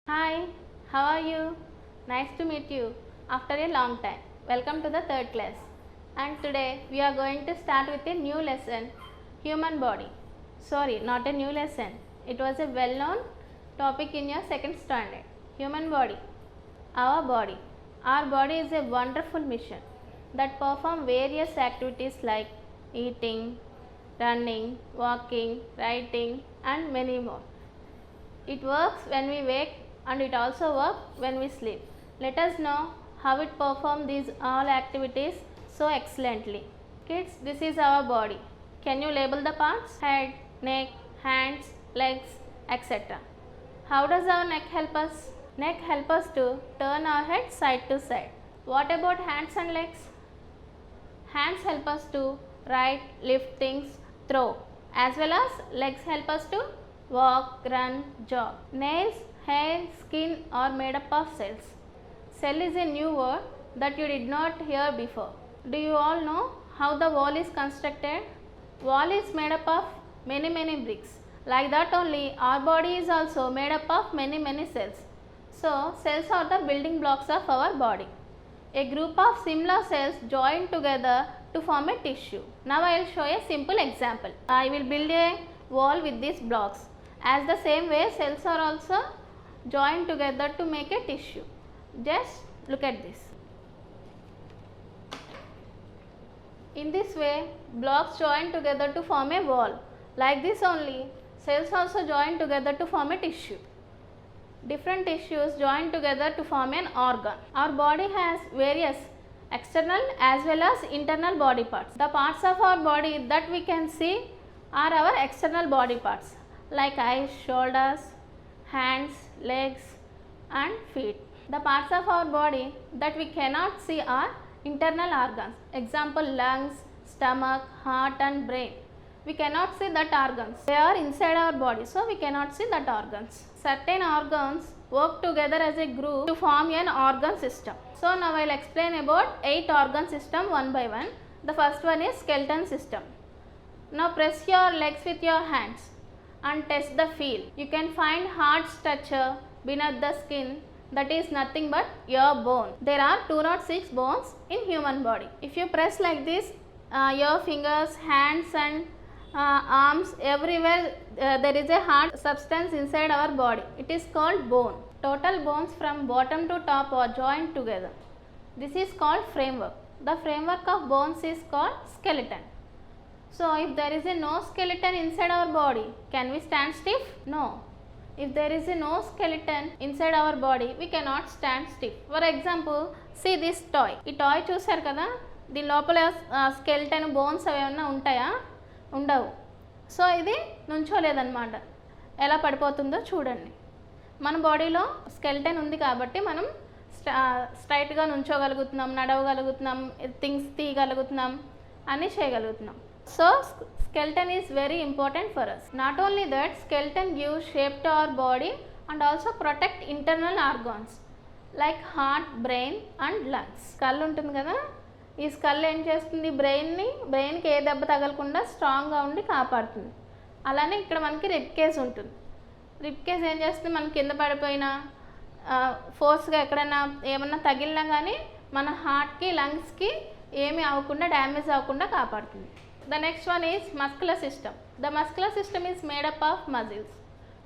Hi, how are you? Nice to meet you after a long time. Welcome to the third class. And today we are going to start with a new lesson, human body. Sorry, not a new lesson. It was a well-known topic in your second standard. Human body. Our body. Our body is a wonderful machine that perform various activities like eating, running, walking, writing and many more. It works when we wake and it also works when we sleep. Let us know how it performs these all activities so excellently. Kids, this is our body. Can you label the parts? Head, neck, hands, legs, etc. How does our neck help us? Neck helps us to turn our head side to side. What about hands and legs? Hands help us to write, lift things, throw, as well as legs help us to walk, run, jog. Nails, hair, skin are made up of cells. Cell is a new word that you did not hear before. Do you all know how the wall is constructed? Wall is made up of many bricks. Like that only our body is also made up of many cells. So cells are the building blocks of our body. A group of similar cells join together to form a tissue. Now I will show a simple example. I will build a wall with these blocks. As the same way cells are also joined together to make a tissue. Just look at this. In this way blocks join together to form a wall. Like this only cells also join together to form a tissue. Different tissues join together to form an organ. Our body has various external as well as internal body parts. The parts of our body that we can see are our external body parts like eyes, shoulders, hands, legs and feet. The parts of our body that we cannot see are internal organs. Example, lungs, stomach, heart and brain. We cannot see that organs. They are inside our body, so we cannot see that organs. Certain organs work together as a group to form an organ system. So now I will explain about 8 organ system one by one. The first one is skeleton system. Now press your legs with your hands and test the feel. You can find hard structure beneath the skin, that is nothing but your bone. There are 206 bones in human body. If you press like this, your fingers, hands and arms, everywhere there is a hard substance inside our body. It is called bone. Total bones from bottom to top are joined together. This is called framework. The framework of bones is called skeleton. So if there is a no skeleton inside our body, can we stand stiff? No. If there is a no skeleton inside our body, we cannot stand stiff. For example, see this toy. ఈ toy చూసారు కదా, దీని లోపల skeleton bones అవి ఏమన్నా ఉంటాయా? ఉండవు. So ఇది నుంచోలేదన్నమాట. ఎలా పడిపోతుందో చూడండి. మన బాడీలో స్కెలిటన్ ఉంది కాబట్టి మనం స్ట్రైట్గా నుంచోగలుగుతున్నాం, నడవగలుగుతున్నాం, థింగ్స్ తీయగలుగుతున్నాం, అన్నీ చేయగలుగుతున్నాం. So skeleton is very important for us. Not only that, skeleton gives shape to our body and also protect internal organs like heart, brain and lungs. Skull ఉంటుంది కదా, ఈ స్కల్ ఏం చేస్తుంది, బ్రెయిన్కి ఏ దెబ్బ తగలకుండా స్ట్రాంగ్గా ఉండి కాపాడుతుంది. అలానే ఇక్కడ మనకి రిబ్ కేజ్ ఉంటుంది. రిబ్ కేజ్ ఏం చేస్తుంది, మనం కింద పడిపోయినా ఫోర్స్గా ఎక్కడైనా ఏమన్నా తగిలినా కానీ మన హార్ట్కి లంగ్స్కి ఏమీ అవ్వకుండా, డ్యామేజ్ అవ్వకుండా కాపాడుతుంది. The next one is muscular system. The muscular system is made up of muscles.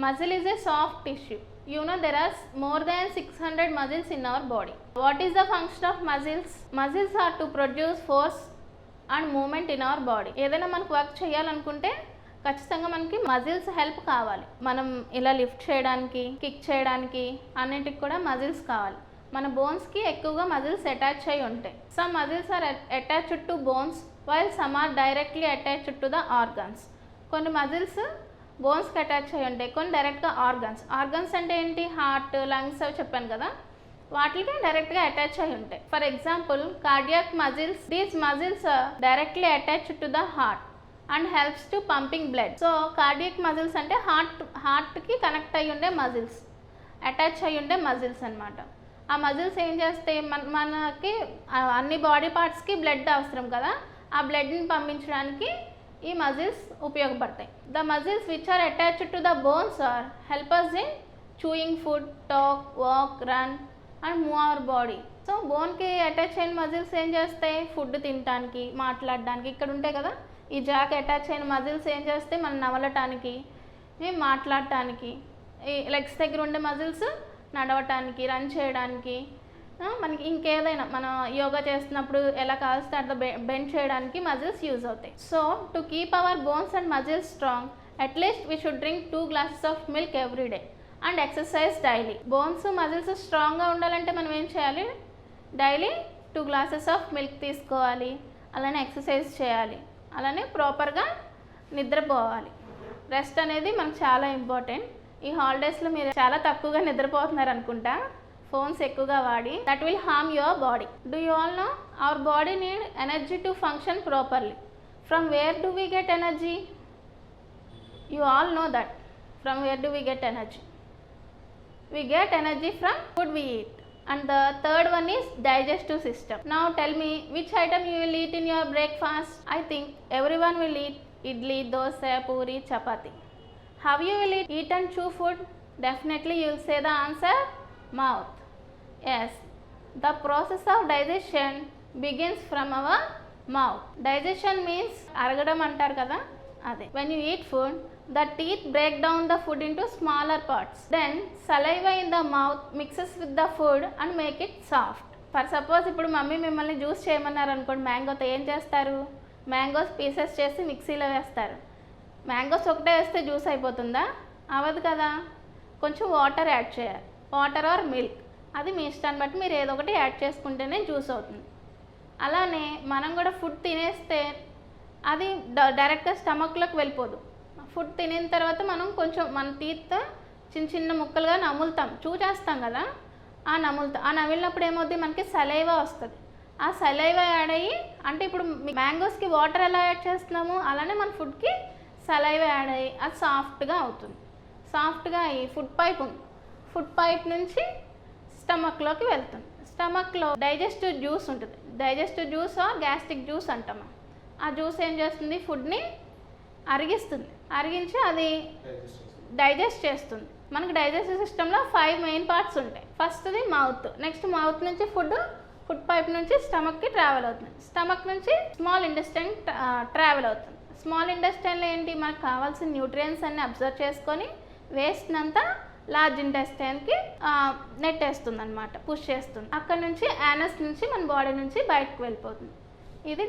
Muscle is a soft tissue. You know there are more than 600 muscles in our body. What is the function of muscles? Muscles are to produce force and movement in our body. ఏదైనా మనకు work చేయాలనుకుంటే ఖచ్చితంగా మనకి muscles help కావాలి. మనం ఇలా lift చేయడానికి, kick చేయడానికి అన్నిటికి కూడా మజిల్స్ కావాలి. మన బోన్స్కి ఎక్కువగా మజిల్స్ అటాచ్ అయి ఉంటాయి. Some muscles are attached to bones while some are directly attached to the organs. కొన్ని మజిల్స్ బోన్స్కి అటాచ్ అయి ఉంటాయి, కొన్ని డైరెక్ట్గా ఆర్గన్స్ అంటే ఏంటి, హార్ట్, లంగ్స్ అవి చెప్పాను కదా, వాటికి డైరెక్ట్గా అటాచ్ అయి ఉంటాయి. For example cardiac muscles, these muscles directly attached to the heart and helps to pumping blood. So cardiac muscles అంటే హార్ట్కి కనెక్ట్ అయి ఉండే మజిల్స్, అటాచ్ అయి ఉండే మజిల్స్ అనమాట. ఆ మజిల్స్ ఏం చేస్తాయి, మనకి అన్ని బాడీ పార్ట్స్కి బ్లడ్ అవసరం కదా, ఆ బ్లడ్ని పంపించడానికి ఈ మజిల్స్ ఉపయోగపడతాయి. The muscles which are attached to the bones are help us in chewing food, talk, walk, run and move our body. So బోన్కి అటాచ్ అయిన మజిల్స్ ఏం చేస్తాయి? ఫుడ్ తినడానికి, మాట్లాడడానికి, ఇక్కడ ఉంటాయి కదా ఈ జాకి అటాచ్ అయిన మజిల్స్ ఏం చేస్తాయి? మనం నవలటానికి, మాట్లాడటానికి, ఈ లెగ్స్ దగ్గర ఉండే మజిల్స్ నడవటానికి, రన్ చేయడానికి, మనకి ఇంకేదైనా మనం యోగా చేస్తున్నప్పుడు ఎలా కావాల్సి అట్లా బెండ్ చేయడానికి మజిల్స్ యూజ్ అవుతాయి. So to keep our bones and muscles strong at least we should drink 2 glasses of milk every day and exercise daily. Bones muscles స్ట్రాంగ్గా ఉండాలంటే మనం ఏం చేయాలి? డైలీ 2 glasses ఆఫ్ మిల్క్ తీసుకోవాలి, అలానే ఎక్సర్సైజ్ చేయాలి, అలానే ప్రాపర్గా నిద్రపోవాలి. రెస్ట్ అనేది మనకు చాలా ఇంపార్టెంట్. ఈ హాలిడేస్లో మీరు చాలా తక్కువగా నిద్రపోతున్నారు అనుకుంటా, ఫోన్స్ ఎక్కువగా వాడి. That will harm your body. Do you all know our body need energy to function properly. From where do we get energy? You all know that. From where do we get energy? We get energy from food we eat. And the third one is digestive system. Now tell me, which item you will eat in your breakfast? I think everyone will eat idli, dosa, puri, chapati. How you will eat and chew food? Definitely you will say the answer, mouth. Yes, the process of digestion begins from our mouth. Digestion means aragadam antar kada. When you eat food, the teeth break down the food into smaller parts. Then saliva in the mouth mixes with the food and make it soft. For suppose ఇప్పుడు mummy మిమ్మల్ని juice చేయమన్నారు అనుకోండి, మ్యాంగోతో ఏం చేస్తారు? Mangoes pieces చేసి మిక్సీలో వేస్తారు. Mangoes ఒకటే వేస్తే జ్యూస్ అయిపోతుందా? అవ్వదు కదా. కొంచెం వాటర్ యాడ్ చేయాలి, వాటర్ ఆర్ మిల్క్, అది మీ ఇష్టాన్ని బట్టి మీరు ఏదో ఒకటి యాడ్ చేసుకుంటేనే జ్యూస్ అవుతుంది. అలానే మనం కూడా ఫుడ్ తినేస్తే అది డైరెక్ట్గా స్టమక్లోకి వెళ్ళిపోదు. ఫుడ్ తినిన తర్వాత మనం కొంచెం మన టీత్ చిన్న చిన్న ముక్కలుగా నములుతాం, చేస్తాం కదా, ఆ నమిలినప్పుడు ఏమవుద్ది? మనకి సలైవా వస్తుంది. ఆ సలైవా యాడ్ అయ్యి, అంటే ఇప్పుడు మ్యాంగోస్కి వాటర్ ఎలా యాడ్ చేస్తున్నాము, అలానే మన ఫుడ్కి సలైవా యాడ్ అయ్యి అది సాఫ్ట్గా అవుతుంది. సాఫ్ట్గా అయ్యి ఫుడ్ పైప్ నుంచి స్టమక్లోకి వెళ్తుంది. స్టమక్లో డైజెస్టివ్ జ్యూస్ ఉంటుంది. Digestive juice or gastric juice అంటాము. ఆ జ్యూస్ ఏం చేస్తుంది? ఫుడ్ని అరిగించి అది డైజెస్ట్ చేస్తుంది. మనకి డైజెస్టివ్ సిస్టంలో 5 మెయిన్ పార్ట్స్ ఉంటాయి. ఫస్ట్ది మౌత్. నెక్స్ట్ మౌత్ నుంచి ఫుడ్ పైప్ నుంచి స్టమక్కి ట్రావెల్ అవుతుంది. స్టమక్ నుంచి స్మాల్ ఇంటెస్టైన్ ట్రావెల్ అవుతుంది. స్మాల్ ఇంటెస్టైన్లో ఏంటి? మనకు కావాల్సిన న్యూట్రియన్స్ అన్ని అబ్జర్వ్ చేసుకొని వేస్ట్నంతా లార్జ్ ఇంటెస్టైన్కి నెట్టేస్తుంది అనమాట, పుష్ చేస్తుంది. అక్కడ నుంచి యానస్ నుంచి మన బాడీ నుంచి బయటకు వెళ్ళిపోతుంది. ఇది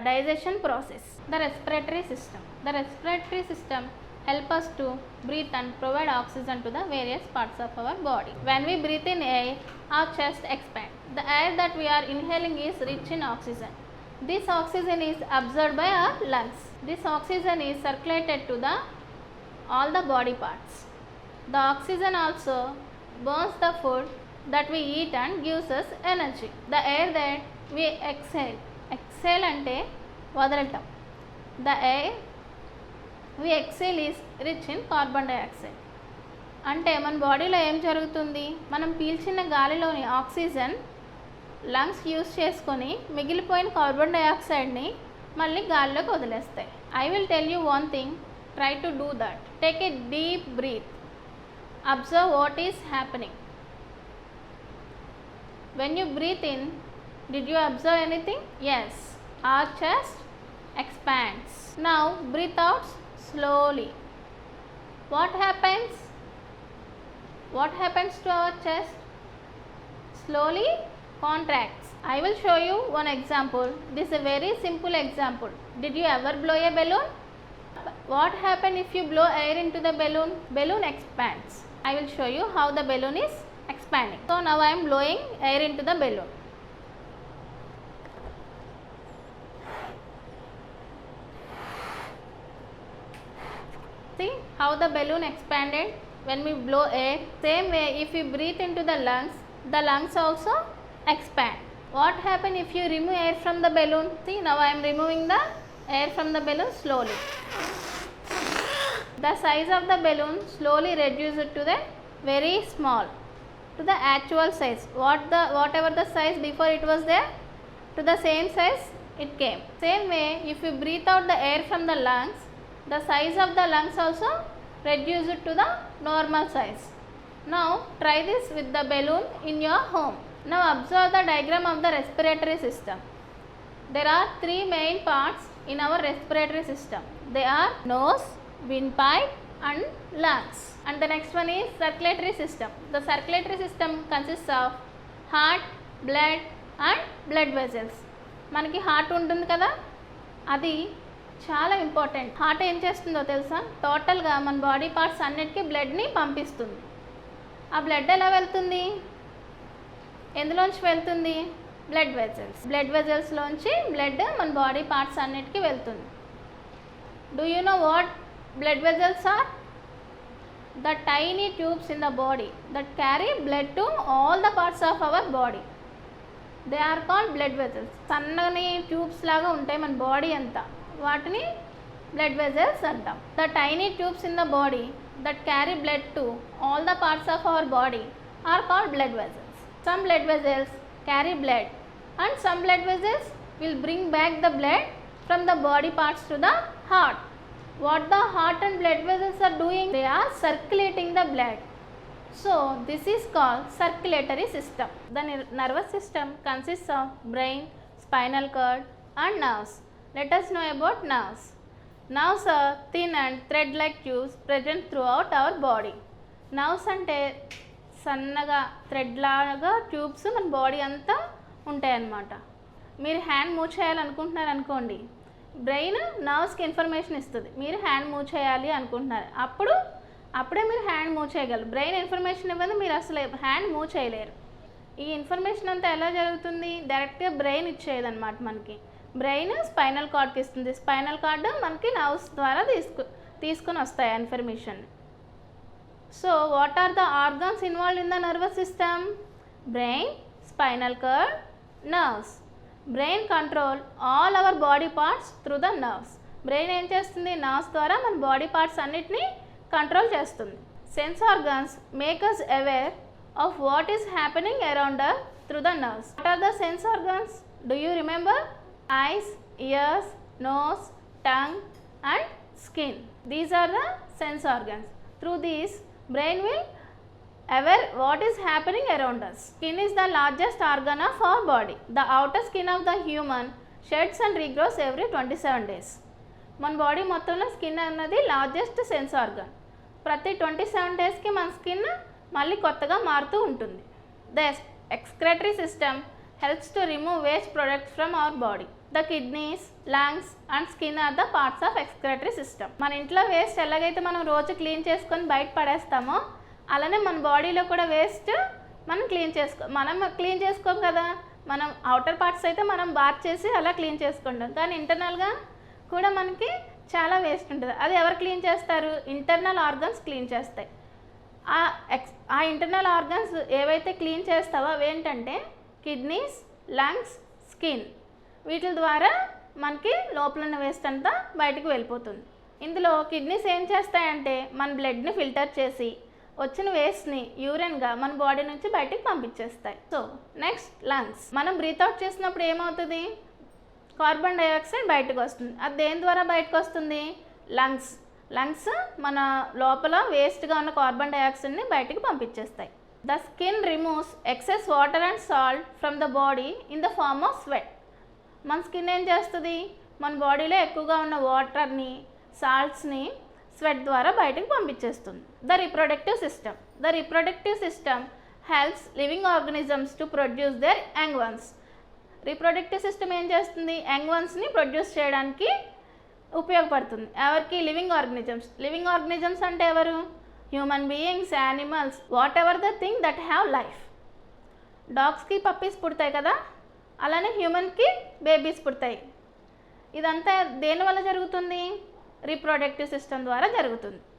digestion process. The respiratory system help us to breathe and provide oxygen to the various parts of our body. When we breathe in air, our chest expands. The air that we are inhaling is rich in oxygen. This oxygen is absorbed by our lungs. This oxygen is circulated to all the body parts. The oxygen also burns the food that we eat and gives us energy. The air that we exhale అంటే వదలటం. The air we exhale is rich in carbon dioxide. అంటే మన బాడీలో ఏం జరుగుతుంది? మనం పీల్చిన గాలిలోని oxygen lungs use చేసుకొని మిగిలిపోయిన కార్బన్ డైఆక్సైడ్ని మళ్ళీ గాలిలోకి వదిలేస్తాయి. I will tell you one thing, try to do that. Take a deep breath. Observe what is happening. When you breathe in, did you observe anything? Yes, our chest expands. Now breathe out slowly. What happens to our chest? Slowly contracts. I will show you one example. This is a very simple example. Did you ever blow a balloon? What happens if you blow air into the balloon? Balloon expands. I will show you how the balloon is expanding. So now I am blowing air into the balloon. See how the balloon expanded when we blow air. Same way, if you breathe into the lungs also expand. What happens if you remove air from the balloon? See, now I am removing the air from the balloon slowly. The size of the balloon slowly reduces to the very small, to the actual size. Whatever the size before it was there, to the same size it came. Same way, if you breathe out the air from the lungs, the size of the lungs also reduces to the normal size. Now try this with the balloon in your home. Now observe the diagram of the respiratory system. There are three main parts in our respiratory system. They are nose, windpipe and lungs. And the next one is circulatory system. The circulatory system consists of heart, blood and blood vessels. మనకి heart ఉంటుంది కదా, అది చాలా important. Heart ఏం చేస్తుందో తెలుసా? టోటల్గా మన బాడీ పార్ట్స్ అన్నిటికీ బ్లడ్ని పంపిస్తుంది. ఆ బ్లడ్ ఎలా వెళ్తుంది? ఎందులోంచి వెళ్తుంది? Blood vessels. బ్లడ్ వెజల్స్లోంచి బ్లడ్ మన బాడీ పార్ట్స్ అన్నిటికీ వెళ్తుంది. Do you know what blood vessels are? The tiny tubes in the body that carry blood to all the parts of our body. They are called blood vessels. సన్నని tubes లాగా ఉంటాయి మన body అంతా, వాటిని blood vessels అంటాం. The tiny tubes in the body that carry blood to all the parts of our body are called blood vessels. Some blood vessels carry blood and some blood vessels will bring back the blood from the body parts to the heart. What the heart and blood vessels are doing? They are circulating the blood. So this is called circulatory system. The nervous system consists of brain, spinal cord and nerves. Let us know about nerves. Nerves are thin and thread-like tubes present throughout our body. Nerves అంటే సన్నగా thread లాగా tubes మన body అంతా ఉంటాయి అన్నమాట. మీరు hand move చేయాలనుకుంటున్నారు అనుకోండి, బ్రెయిన్ నర్వ్స్కి ఇన్ఫర్మేషన్ ఇస్తుంది. మీరు హ్యాండ్ మూవ్ చేయాలి అనుకుంటున్నారు, అప్పుడే మీరు హ్యాండ్ మూవ్ చేయగలరు. బ్రెయిన్ ఇన్ఫర్మేషన్ ఇవ్వదు, మీరు అసలు హ్యాండ్ మూవ్ చేయలేరు. ఈ ఇన్ఫర్మేషన్ అంతా ఎలా జరుగుతుంది? డైరెక్ట్గా బ్రెయిన్ ఇచ్చేదన్నమాట. మనకి బ్రెయిన్ స్పైనల్ కార్డ్కి ఇస్తుంది, స్పైనల్ కార్డ్ మనకి నర్వ్స్ ద్వారా తీసుకొని వస్తాయి information. So what are the organs involved in the nervous system? Brain, spinal cord, nerves. Brain control all our body parts through the nerves. Brain ఏం చేస్తుంది? Nerves ద్వారా మన బాడీ పార్ట్స్ అన్నిటినీ control చేస్తుంది. Sense organs make us aware of what is happening around us through the nerves. What are the sense organs? Do you remember? Eyes, ears, nose, tongue and skin. These are the sense organs. Through these, brain will aware what is happening around us. Skin is the largest organ of our body. The outer skin of the human sheds and regrows every 27 days. మన body మొత్తంలో skin అన్నది largest sense organ. ప్రతి 27 డేస్కి మన skin మళ్ళీ కొత్తగా మారుతూ ఉంటుంది. The excretory system helps to remove waste products from our body. The kidneys, lungs and skin or the parts of excretory system. మన ఇంట్లో వేస్ట్ ఎలాగైతే మనం రోజు క్లీన్ చేసుకొని బయట పడేస్తామో, అలానే మన బాడీలో కూడా వేస్ట్ మనం క్లీన్ చేసుకోం కదా. మనం అవుటర్ పార్ట్స్ అయితే మనం బాత్ చేసి అలా క్లీన్ చేసుకుంటాం, కానీ ఇంటర్నల్గా కూడా మనకి చాలా వేస్ట్ ఉంటుంది. అది ఎవరు క్లీన్ చేస్తారు? ఇంటర్నల్ ఆర్గన్స్ క్లీన్ చేస్తాయి. ఆ ఇంటర్నల్ ఆర్గన్స్ ఏవైతే క్లీన్ చేస్తావో అవేంటంటే కిడ్నీస్, లంగ్స్, స్కిన్. వీటి ద్వారా మనకి లోపల ఉన్న వేస్ట్ అంతా బయటకు వెళ్ళిపోతుంది. ఇందులో కిడ్నీస్ ఏం చేస్తాయంటే మన బ్లడ్ని ఫిల్టర్ చేసి వచ్చిన వేస్ట్ని యూరిన్గా మన బాడీ నుంచి బయటికి పంపించేస్తాయి. So next lungs. మనం బ్రీత్ అవుట్ చేసినప్పుడు ఏమవుతుంది? కార్బన్ డైఆక్సైడ్ బయటకు వస్తుంది. అది దేని ద్వారా బయటకు వస్తుంది? లంగ్స్ మన లోపల వేస్ట్గా ఉన్న కార్బన్ డైఆక్సైడ్ని బయటికి పంపించేస్తాయి. The skin removes excess water and salt from the body in the form of sweat. మన స్కిన్ ఏం చేస్తుంది? మన బాడీలో ఎక్కువగా ఉన్న వాటర్ని, సాల్ట్స్ని స్వెట్ ద్వారా బయటకు పంపించేస్తుంది. The reproductive system helps living organisms to produce their young ones. Reproductive system ఏం చేస్తుంది? యంగ్ వన్స్ని ప్రొడ్యూస్ చేయడానికి ఉపయోగపడుతుంది. ఎవరికి? లివింగ్ ఆర్గనిజమ్స్ అంటే ఎవరు? Human beings, animals, whatever the thing that have life. డాగ్స్కి పప్పీస్ పుడతాయి కదా, అలానే హ్యూమన్కి బేబీస్ పుడతాయి. ఇదంతా దేనివల్ల జరుగుతుంది? రీప్రొడక్టివ్ సిస్టమ్ ద్వారా జరుగుతుంది.